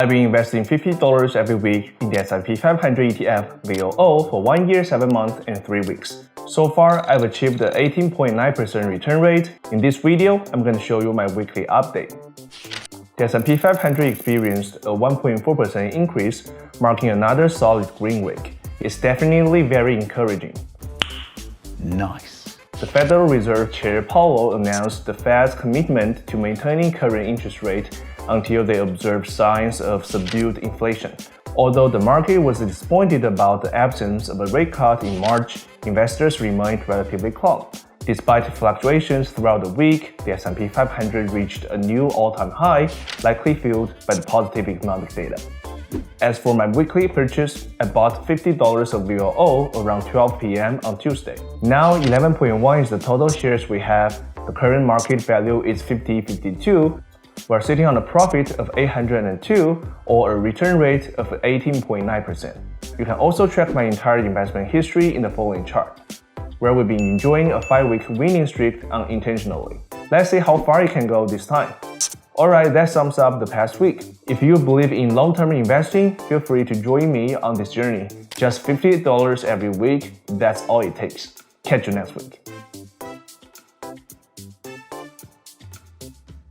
I've been investing $50 every week in the S&P 500 ETF VOO for 1 year, 7 months, and 3 weeks. So far, I've achieved an 18.9% return rate. In this video, I'm going to show you my weekly update. The S&P 500 experienced a 1.4% increase, marking another solid green week. It's definitely very encouraging. Nice. The Federal Reserve Chair Powell announced the Fed's commitment to maintaining current interest rate until they observe signs of subdued inflation. Although the market was disappointed about the absence of a rate cut in March, investors remained relatively calm. Despite fluctuations throughout the week, the S&P 500 reached a new all-time high, likely fueled by the positive economic data. As for my weekly purchase, I bought $50 of VOO around 12 p.m. on Tuesday. Now 11.1 is the total shares we have. The current market value is $50.52. We're sitting on a profit of $802 or a return rate of 18.9%. You can also track my entire investment history in the following chart, where we've been enjoying a 5-week winning streak unintentionally. Let's see how far it can go this time. Alright, that sums up the past week. If you believe in long-term investing, feel free to join me on this journey. Just $50 every week, that's all it takes. Catch you next week.